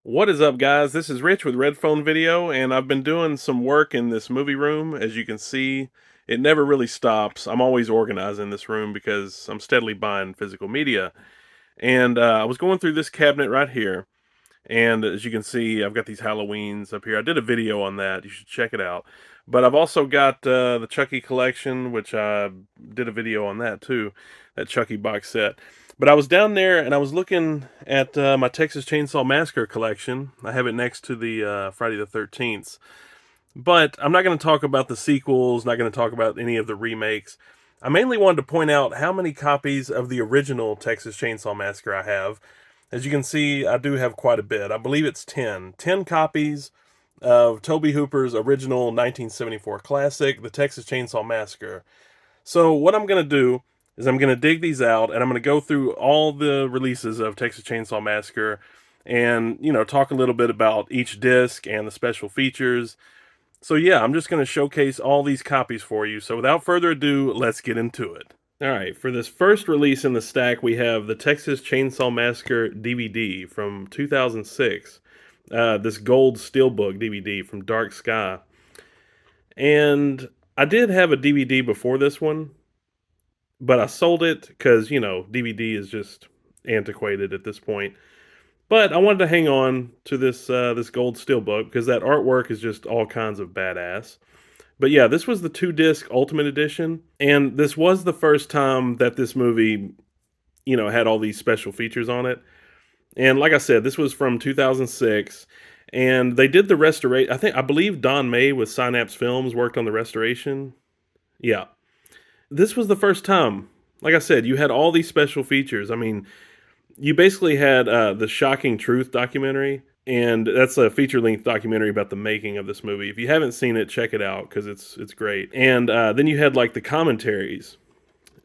What is up, guys? This is Rich with Red Phone Video, and I've been doing some work in this movie room. As you can see, it never really stops. I'm always organizing this room because I'm steadily buying physical media. And I was going through this cabinet right here, and as you can see, I've got these Halloweens up here. I did a video on that. You should check it out. But I've also got the Chucky collection, which I did a video on that too, that Chucky box set. But I was down there and I was looking at my Texas Chainsaw Massacre collection. I have it next to the Friday the 13th. But I'm not going to talk about the sequels, not going to talk about any of the remakes. I mainly wanted to point out how many copies of the original Texas Chainsaw Massacre I have. As you can see, I do have quite a bit. I believe it's 10. 10 copies of Tobe Hooper's original 1974 classic, The Texas Chainsaw Massacre. So what I'm going to do is I'm going to dig these out and I'm going to go through all the releases of Texas Chainsaw Massacre and, talk a little bit about each disc and the special features. So yeah, I'm just going to showcase all these copies for you. So without further ado, let's get into it. All right, for this first release in the stack, we have the Texas Chainsaw Massacre DVD from 2006. This gold steelbook DVD from Dark Sky. And I did have a DVD before this one, but I sold it because, DVD is just antiquated at this point. But I wanted to hang on to this gold steelbook because that artwork is just all kinds of badass. But yeah, this was the 2-disc Ultimate Edition, and this was the first time that this movie, had all these special features on it. And like I said, this was from 2006, and they did the restoration. I believe Don May with Synapse Films worked on the restoration. Yeah, this was the first time. Like I said, you had all these special features. I mean, you basically had the Shocking Truth documentary, and that's a feature-length documentary about the making of this movie. If you haven't seen it, check it out because it's great. And then you had like the commentaries.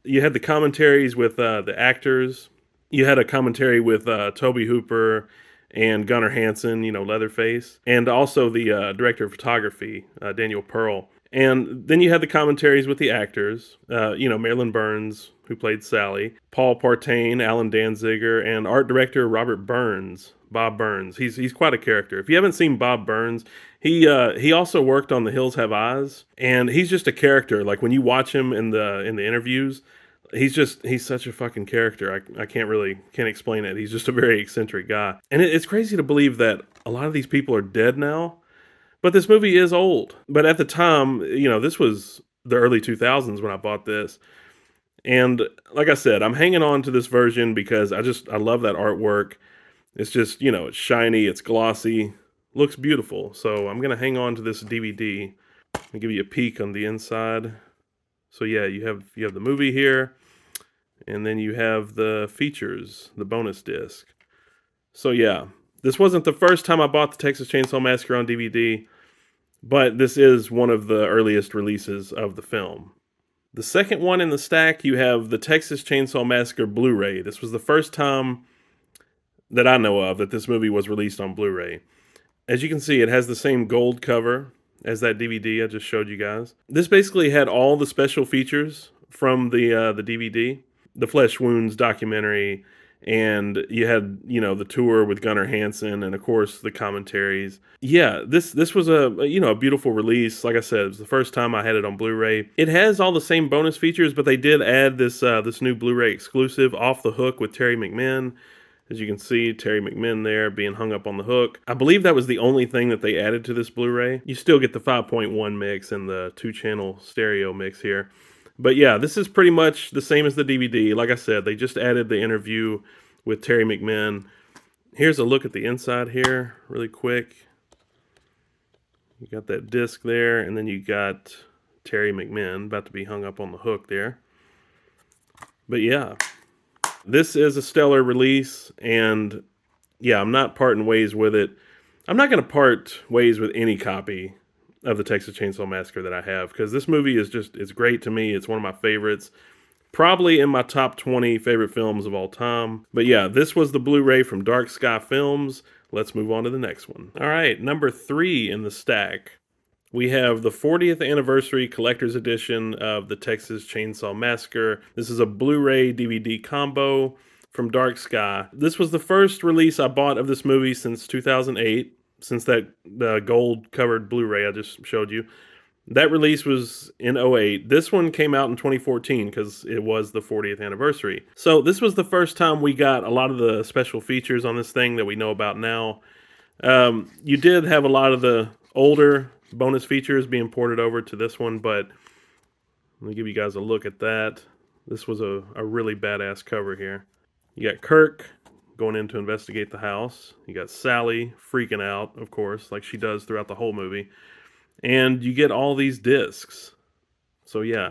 You had the commentaries with the actors. You had a commentary with Tobe Hooper and Gunnar Hansen, Leatherface, and also the director of photography, Daniel Pearl. And then you had the commentaries with the actors, Marilyn Burns, who played Sally, Paul Partain, Alan Danziger, and art director Robert Burns, Bob Burns. He's quite a character. If you haven't seen Bob Burns, he also worked on The Hills Have Eyes, and he's just a character. Like when you watch him in the interviews, he's such a fucking character. I can't explain it. He's just a very eccentric guy, and it's crazy to believe that a lot of these people are dead now. But this movie is old. But at the time, this was the early 2000s when I bought this. And like I said, I'm hanging on to this version because I love that artwork. It's just, it's shiny, it's glossy, looks beautiful. So I'm going to hang on to this DVD and give you a peek on the inside. So yeah, you have the movie here, and then you have the features, the bonus disc. So yeah, this wasn't the first time I bought the Texas Chainsaw Massacre on DVD, but this is one of the earliest releases of the film. The second one in the stack, you have the Texas Chainsaw Massacre Blu-ray. This was the first time that I know of that this movie was released on Blu-ray. As you can see, it has the same gold cover as that DVD I just showed you guys. This basically had all the special features from the DVD, the Flesh Wounds documentary, and you had, the tour with Gunnar Hansen, and of course the commentaries. Yeah, this was a beautiful release. Like I said, it was the first time I had it on Blu-ray. It has all the same bonus features, but they did add this new Blu-ray exclusive, Off the Hook with Terry McMinn. As you can see, Terry McMinn there being hung up on the hook. I believe that was the only thing that they added to this Blu-ray. You still get the 5.1 mix and the 2-channel stereo mix here. But yeah, this is pretty much the same as the DVD. Like I said, they just added the interview with Terry McMinn. Here's a look at the inside here, really quick. You got that disc there, and then you got Terry McMinn about to be hung up on the hook there. But yeah, this is a stellar release, and yeah, I'm not parting ways with it. I'm not going to part ways with any copy of the Texas Chainsaw Massacre that I have, because this movie it's great to me. It's one of my favorites. Probably in my top 20 favorite films of all time. But yeah, this was the Blu-ray from Dark Sky Films. Let's move on to the next one. All right, number 3 in the stack. We have the 40th anniversary collector's edition of the Texas Chainsaw Massacre. This is a Blu-ray DVD combo from Dark Sky. This was the first release I bought of this movie since 2008, since that gold covered Blu-ray I just showed you. That release was in '08. This one came out in 2014 because it was the 40th anniversary. So this was the first time we got a lot of the special features on this thing that we know about now. You did have a lot of the older bonus features being ported over to this one, but let me give you guys a look at that. This was a really badass cover here. You got Kirk going in to investigate the house. You got Sally freaking out, of course, like she does throughout the whole movie. And you get all these discs. So yeah.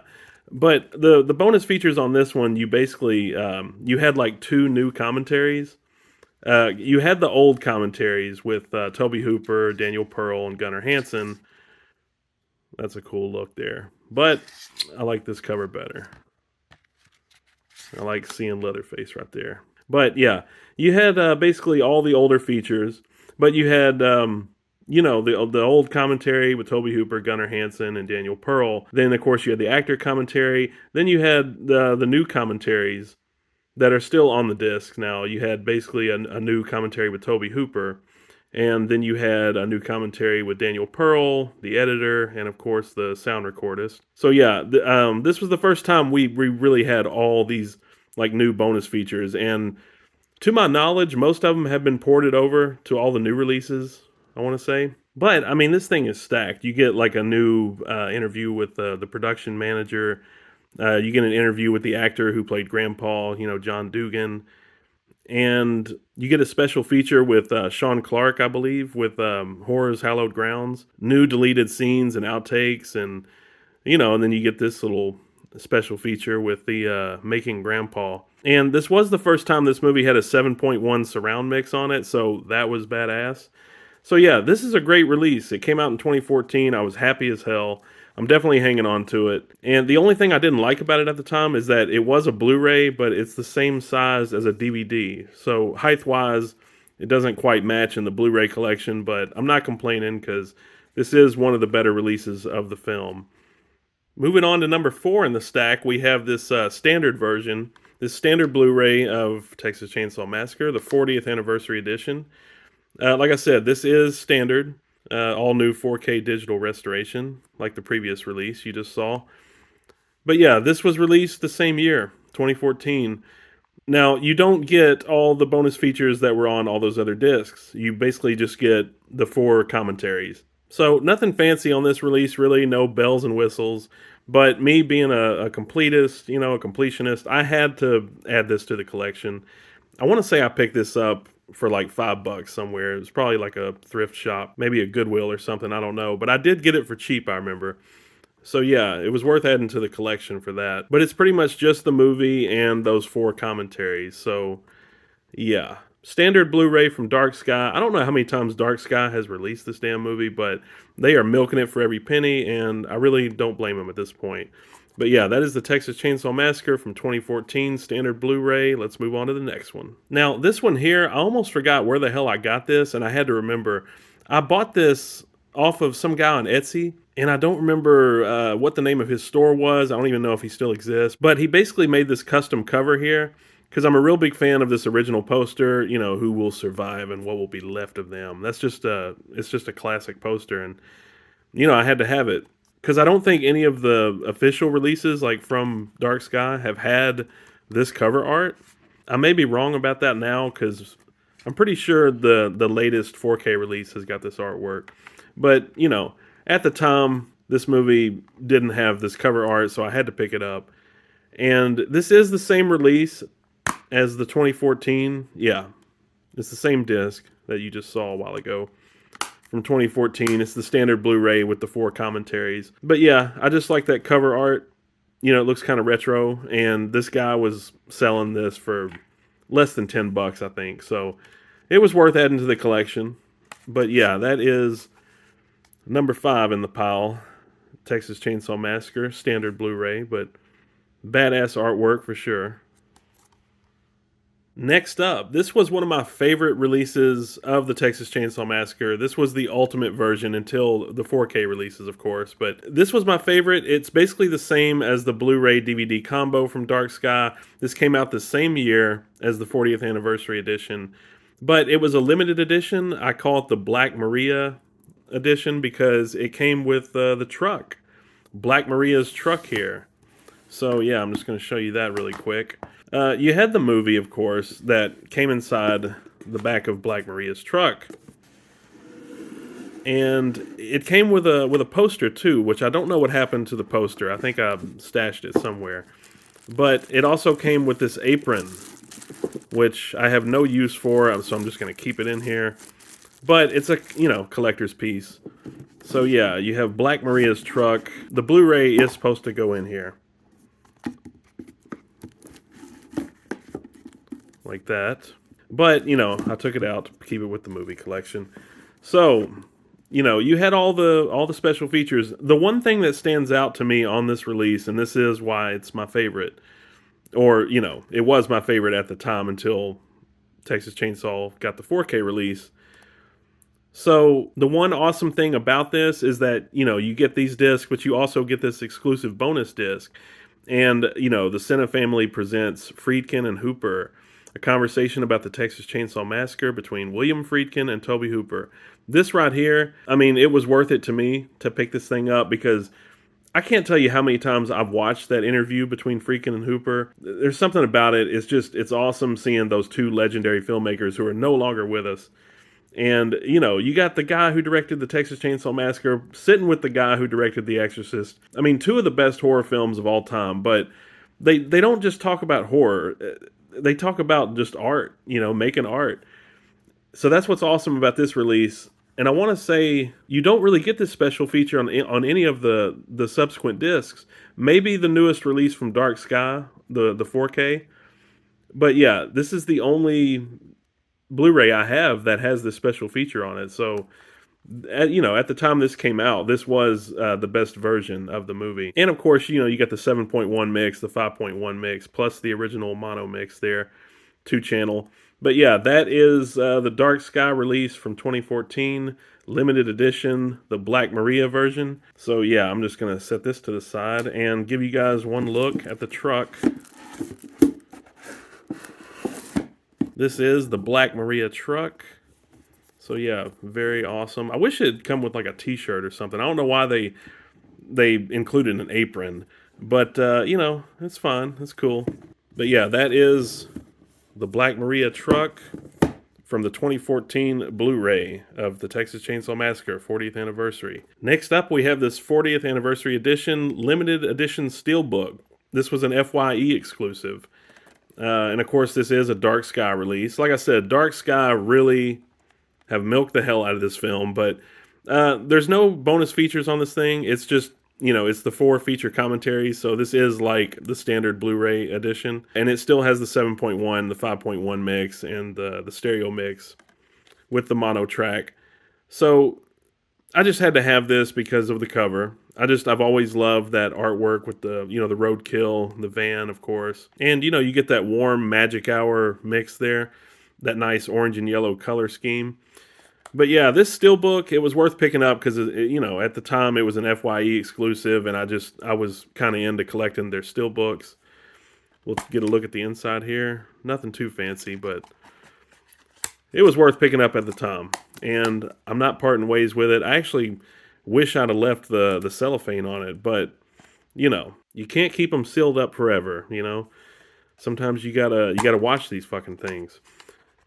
But the bonus features on this one, you basically, you had like 2 new commentaries. You had the old commentaries with Tobe Hooper, Daniel Pearl, and Gunnar Hansen. That's a cool look there. But I like this cover better. I like seeing Leatherface right there. But yeah, you had basically all the older features, but you had the old commentary with Tobe Hooper, Gunnar Hansen, and Daniel Pearl. Then of course you had the actor commentary. Then you had the new commentaries that are still on the disc now. You had basically a new commentary with Tobe Hooper, and then you had a new commentary with Daniel Pearl, the editor, and of course the sound recordist. So yeah, this was the first time we really had all these like new bonus features, and to my knowledge, most of them have been ported over to all the new releases, I want to say. But I mean, this thing is stacked. You get like a new interview with the production manager. You get an interview with the actor who played Grandpa, John Dugan. And you get a special feature with Sean Clark, I believe, with Horror's Hallowed Grounds. New deleted scenes and outtakes. And then you get this little special feature with the Making Grandpa. And this was the first time this movie had a 7.1 surround mix on it, so that was badass. So yeah, this is a great release. It came out in 2014. I was happy as hell. I'm definitely hanging on to it. And the only thing I didn't like about it at the time is that it was a Blu-ray, but it's the same size as a DVD. So height-wise, it doesn't quite match in the Blu-ray collection, but I'm not complaining because this is one of the better releases of the film. Moving on to number 4 in the stack, we have this standard version, this standard Blu-ray of Texas Chain Saw Massacre, the 40th anniversary edition. Like I said, this is standard. All new 4K digital restoration, like the previous release you just saw. But yeah, this was released the same year, 2014. Now, you don't get all the bonus features that were on all those other discs. You basically just get the 4 commentaries. So nothing fancy on this release, really, no bells and whistles. But me being a completist, a completionist, I had to add this to the collection. I want to say I picked this up for like $5 somewhere. It was probably like a thrift shop, maybe a Goodwill or something, I don't know. But I did get it for cheap, I remember. So yeah, it was worth adding to the collection for that. But it's pretty much just the movie and those 4 commentaries. So yeah, standard Blu-ray from Dark Sky. I don't know how many times Dark Sky has released this damn movie, but they are milking it for every penny, and I really don't blame them at this point. But yeah, that is the Texas Chain Saw Massacre from 2014, standard Blu-ray. Let's move on to the next one. Now, this one here, I almost forgot where the hell I got this, and I had to remember. I bought this off of some guy on Etsy, and I don't remember what the name of his store was. I don't even know if he still exists. But he basically made this custom cover here, because I'm a real big fan of this original poster, who will survive and what will be left of them. It's just a classic poster, and, I had to have it. Because I don't think any of the official releases, like from Dark Sky, have had this cover art. I may be wrong about that now, because I'm pretty sure the latest 4K release has got this artwork. But, at the time, this movie didn't have this cover art, so I had to pick it up. And this is the same release as the 2014. Yeah, it's the same disc that you just saw a while ago. From 2014. It's the standard Blu-ray with the 4 commentaries. But yeah, I just like that cover art. It looks kind of retro, and this guy was selling this for less than $10, I think. So it was worth adding to the collection. But yeah, that is number 5 in the pile. Texas Chain Saw Massacre, standard Blu-ray, but badass artwork for sure. Next up, this was one of my favorite releases of the Texas Chainsaw Massacre. This was the ultimate version until the 4K releases, of course, but this was my favorite. It's basically the same as the Blu-ray DVD combo from Dark Sky. This came out the same year as the 40th anniversary edition, but it was a limited edition. I call it the Black Maria edition because it came with the truck, Black Maria's truck here. So yeah, I'm just going to show you that really quick. You had the movie, of course, that came inside the back of Black Maria's truck, and it came with a poster too, which I don't know what happened to the poster. I think I stashed it somewhere. But it also came with this apron, which I have no use for, so I'm just going to keep it in here. But it's a collector's piece. So yeah, you have Black Maria's truck. The Blu-ray is supposed to go in here. Like that. But, I took it out to keep it with the movie collection. So, you had all the special features. The one thing that stands out to me on this release, and this is why it's my favorite, or, it was my favorite at the time until Texas Chainsaw got the 4K release. So, the one awesome thing about this is that, you get these discs, but you also get this exclusive bonus disc. And, the Cine family presents Friedkin and Hooper, a conversation about the Texas Chainsaw Massacre between William Friedkin and Tobe Hooper. This right here, I mean, it was worth it to me to pick this thing up because I can't tell you how many times I've watched that interview between Friedkin and Hooper. There's something about it. It's awesome seeing those two legendary filmmakers who are no longer with us. And, you got the guy who directed the Texas Chainsaw Massacre sitting with the guy who directed The Exorcist. I mean, two of the best horror films of all time, but they don't just talk about horror. They talk about just art, making art. So that's what's awesome about this release. And I want to say you don't really get this special feature on any of the subsequent discs. Maybe the newest release from Dark Sky, the 4K. But yeah, this is the only Blu-ray I have that has this special feature on it. So at the time this came out, this was the best version of the movie. And of course, you got the 7.1 mix, the 5.1 mix, plus the original mono mix there, 2-channel. But yeah, that is the Dark Sky release from 2014, limited edition, the Black Maria version. So yeah, I'm just going to set this to the side and give you guys one look at the truck. This is the Black Maria truck. So yeah, very awesome. I wish it'd come with like a t-shirt or something. I don't know why they included an apron, but it's fine. It's cool. But yeah, that is the Black Maria truck from the 2014 Blu-ray of the Texas Chainsaw Massacre 40th anniversary. Next up, we have this 40th anniversary edition, limited edition steelbook. This was an FYE exclusive. And of course, this is a Dark Sky release. Like I said, Dark Sky really have milked the hell out of this film, but there's no bonus features on this thing. It's just, it's the 4 feature commentaries, so this is like the standard Blu-ray edition, and it still has the 7.1, the 5.1 mix, and the stereo mix with the mono track. So I just had to have this because of the cover. I've always loved that artwork with the, the roadkill, the van, of course. And, you get that warm Magic Hour mix there, that nice orange and yellow color scheme. But yeah, this steelbook, it was worth picking up because, at the time it was an FYE exclusive, and I was kind of into collecting their steelbooks. We'll get a look at the inside here. Nothing too fancy, but it was worth picking up at the time. And I'm not parting ways with it. I actually wish I'd have left the cellophane on it, but, you can't keep them sealed up forever, Sometimes you gotta watch these fucking things.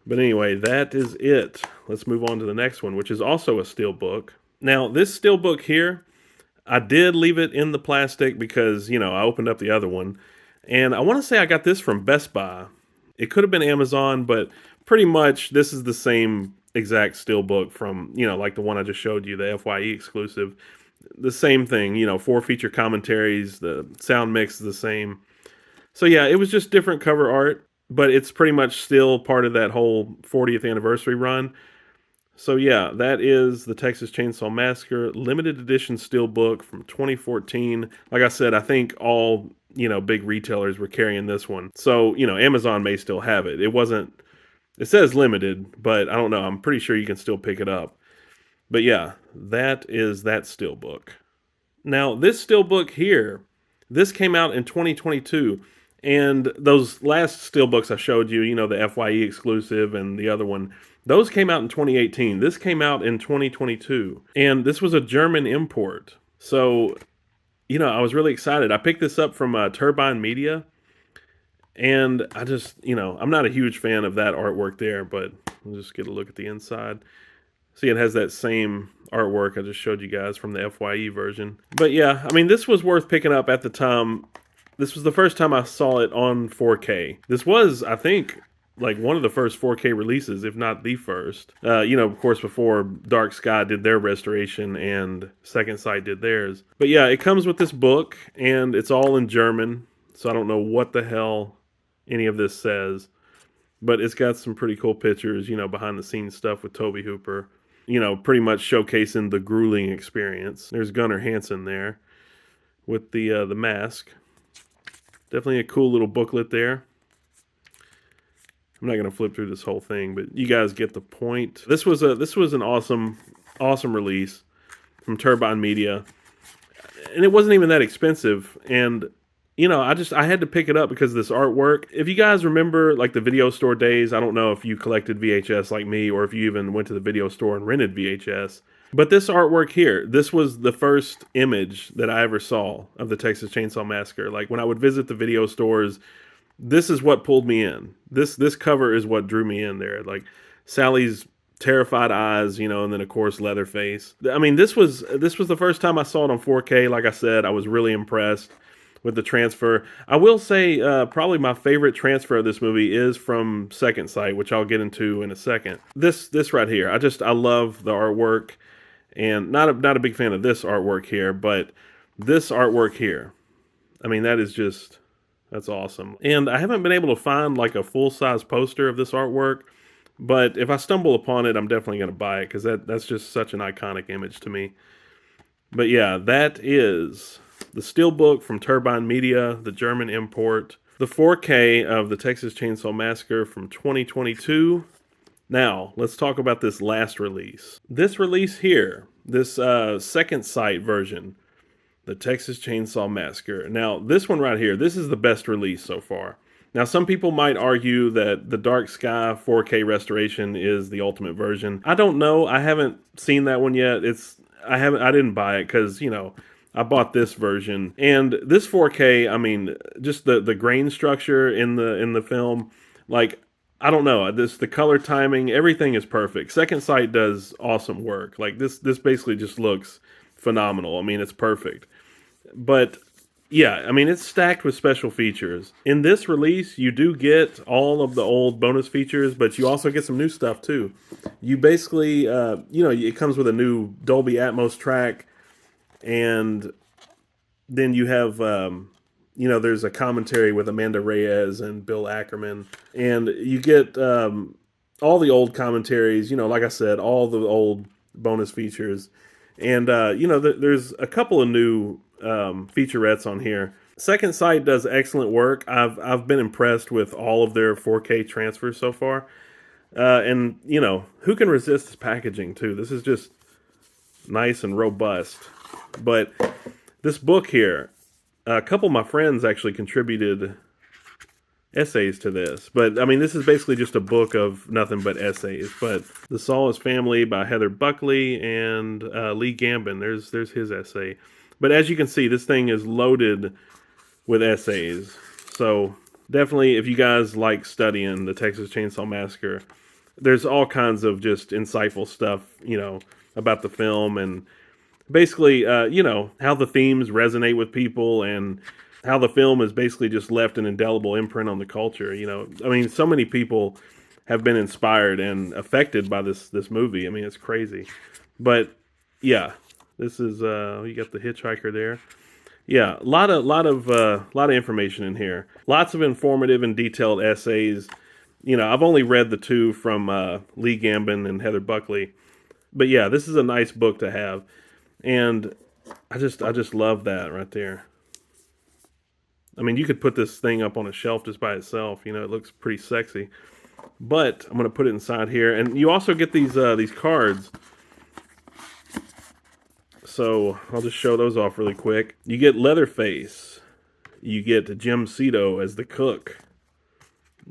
But anyway, that is it. Let's move on to the next one, which is also a steelbook. Now, this steelbook here, I did leave it in the plastic because, I opened up the other one. And I want to say I got this from Best Buy. It could have been Amazon, but pretty much this is the same exact steelbook from, like the one I just showed you, the FYE exclusive. The same thing, 4 feature commentaries, the sound mix is the same. So yeah, it was just different cover art. But it's pretty much still part of that whole 40th anniversary run. So yeah, that is the Texas Chainsaw Massacre limited edition steelbook from 2014. Like I said, I think all, big retailers were carrying this one. So, Amazon may still have it. It says limited, but I don't know. I'm pretty sure you can still pick it up. But yeah, that is that steelbook. Now, this steelbook here, this came out in 2022. And those last steelbooks I showed you, the FYE exclusive and the other one, those came out in 2018. This came out in 2022. And this was a German import. So, I was really excited. I picked this up from Turbine Media. And I just, I'm not a huge fan of that artwork there, but we'll just get a look at the inside. See, it has that same artwork I just showed you guys from the FYE version. But yeah, I mean, this was worth picking up at the time. This was the first time I saw it on 4K. This was, I think, like one of the first 4K releases, if not the first. Of course, before Dark Sky did their restoration and Second Sight did theirs. But yeah, it comes with this book, and it's all in German, so I don't know what the hell any of this says. But it's got some pretty cool pictures, behind the scenes stuff with Tobe Hooper. Pretty much showcasing the grueling experience. There's Gunnar Hansen there with the mask. Definitely a cool little booklet there. I'm not going to flip through this whole thing, but you guys get the point. This was an awesome release from Turbine Media, and it wasn't even that expensive. And I had to pick it up because of this artwork. If you guys remember, like, the video store days, I don't know if you collected VHS like me or if you even went to the video store and rented VHS. But this artwork here, this was the first image that I ever saw of the Texas Chainsaw Massacre. Like, when I would visit the video stores, this is what pulled me in. This cover is what drew me in there. Like, Sally's terrified eyes, and then of course Leatherface. I mean, this was the first time I saw it on 4K. Like I said, I was really impressed with the transfer. I will say probably my favorite transfer of this movie is from Second Sight, which I'll get into in a second. This right here, I love the artwork, and not a big fan of this artwork here, but this artwork here, I mean, that's awesome. And I haven't been able to find like a full-size poster of this artwork, but if I stumble upon it, I'm definitely going to buy it because that's just such an iconic image to me. But yeah, that is the steelbook from Turbine Media, the German import, the 4K of the Texas Chainsaw Massacre from 2022. Now, let's talk about this last release. This release here, this Second Sight version, the Texas Chainsaw Massacre. Now, this one right here, this is the best release so far. Now, some people might argue that the Dark Sky 4K restoration is the ultimate version. I don't know. I haven't seen that one yet. I didn't buy it because, I bought this version, and this 4K, I mean, just the grain structure in the film, like, I don't know, the color timing, everything is perfect. Second Sight does awesome work. Like, this basically just looks phenomenal. I mean, it's perfect. But yeah, I mean, it's stacked with special features. In this release, you do get all of the old bonus features, but you also get some new stuff too. You basically, it comes with a new Dolby Atmos track. And then you have, there's a commentary with Amanda Reyes and Bill Ackerman. And you get all the old commentaries, like I said, all the old bonus features. And, there's a couple of new featurettes on here. Second Sight does excellent work. I've been impressed with all of their 4K transfers so far. And, who can resist this packaging, too? This is just nice and robust. But this book here, a couple of my friends actually contributed essays to this. But, I mean, this is basically just a book of nothing but essays. But The Solace Family by Heather Buckley and Lee Gambin, there's his essay. But as you can see, this thing is loaded with essays. So definitely, if you guys like studying the Texas Chainsaw Massacre, there's all kinds of just insightful stuff, about the film and basically, how the themes resonate with people and how the film has basically just left an indelible imprint on the culture. I mean, so many people have been inspired and affected by this movie. I mean, it's crazy. But yeah, this is you got the hitchhiker there. Yeah, a lot of information in here. Lots of informative and detailed essays. I've only read the two from Lee Gambin and Heather Buckley. But yeah, this is a nice book to have, and I just love that right there. I mean, you could put this thing up on a shelf just by itself. You know, it looks pretty sexy. But I'm going to put it inside here, and you also get these cards. So I'll just show those off really quick. You get Leatherface. You get Jim Cito as the cook.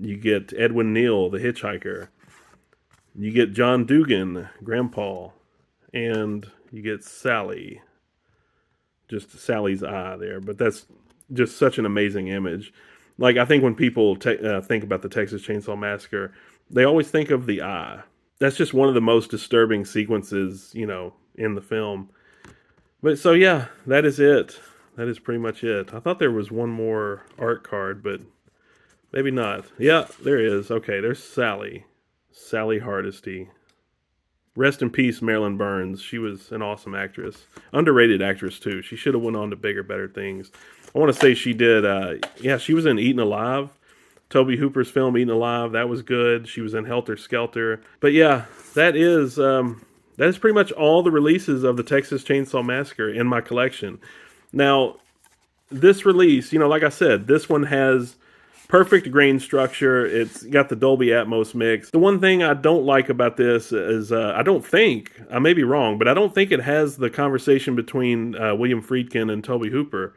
You get Edwin Neal, the hitchhiker. You get John Dugan, Grandpa. And you get Sally. Just Sally's eye there. But that's just such an amazing image. Like, I think when people think about the Texas Chainsaw Massacre, they always think of the eye. That's just one of the most disturbing sequences, in the film. But so, yeah, that is it. That is pretty much it. I thought there was one more art card, but maybe not. Yeah, there is. Okay, there's Sally. Sally Hardesty. Rest in peace, Marilyn Burns. She was an awesome actress. Underrated actress, too. She should have went on to bigger, better things. I want to say she did, she was in Eaten Alive. Tobe Hooper's film, Eaten Alive. That was good. She was in Helter Skelter. But yeah, that is pretty much all the releases of the Texas Chainsaw Massacre in my collection. Now, this release, like I said, this one has perfect grain structure. It's got the Dolby Atmos mix. The one thing I don't like about this is I may be wrong, but I don't think it has the conversation between William Friedkin and Tobe Hooper.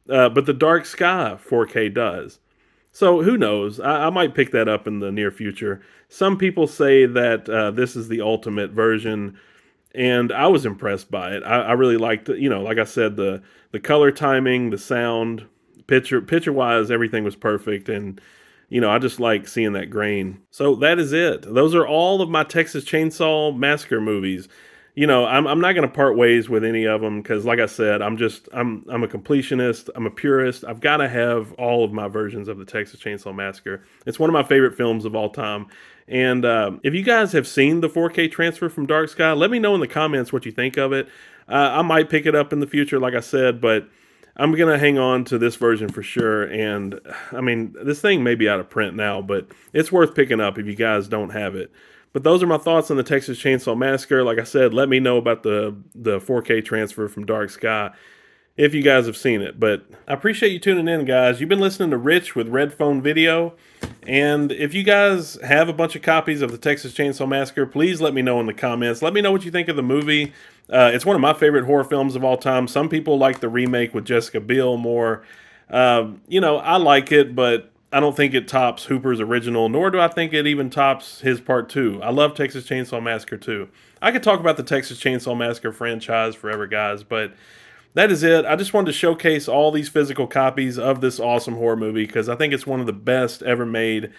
But the Dark Sky 4K does. So who knows? I might pick that up in the near future. Some people say that this is the ultimate version, and I was impressed by it. I really liked, like I said, the color timing, the sound, picture-wise, everything was perfect, and I just like seeing that grain. So that is it. Those are all of my Texas Chainsaw Massacre movies. I'm not going to part ways with any of them because, like I said, I'm a completionist. I'm a purist. I've got to have all of my versions of the Texas Chainsaw Massacre. It's one of my favorite films of all time. And if you guys have seen the 4K transfer from Dark Sky, let me know in the comments what you think of it. I might pick it up in the future, like I said, but I'm going to hang on to this version for sure. And, I mean, this thing may be out of print now, but it's worth picking up if you guys don't have it. But those are my thoughts on the Texas Chainsaw Massacre. Like I said, let me know about the 4K transfer from Dark Sky if you guys have seen it. But I appreciate you tuning in, guys. You've been listening to Rich with Red Phone Video. And if you guys have a bunch of copies of the Texas Chainsaw Massacre, please let me know in the comments. Let me know what you think of the movie. It's one of my favorite horror films of all time. Some people like the remake with Jessica Biel more. I like it, but I don't think it tops Hooper's original, nor do I think it even tops his part 2. I love Texas Chainsaw Massacre 2. I could talk about the Texas Chainsaw Massacre franchise forever, guys, but that is it. I just wanted to showcase all these physical copies of this awesome horror movie because I think it's one of the best ever made.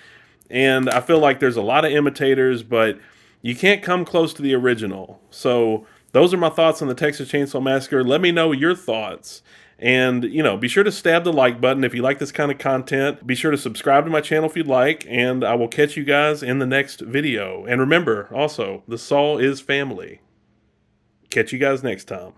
And I feel like there's a lot of imitators, but you can't come close to the original. So those are my thoughts on the Texas Chainsaw Massacre. Let me know your thoughts. And, be sure to stab the like button if you like this kind of content. Be sure to subscribe to my channel if you'd like, and I will catch you guys in the next video. And remember, also, the Saw is family. Catch you guys next time.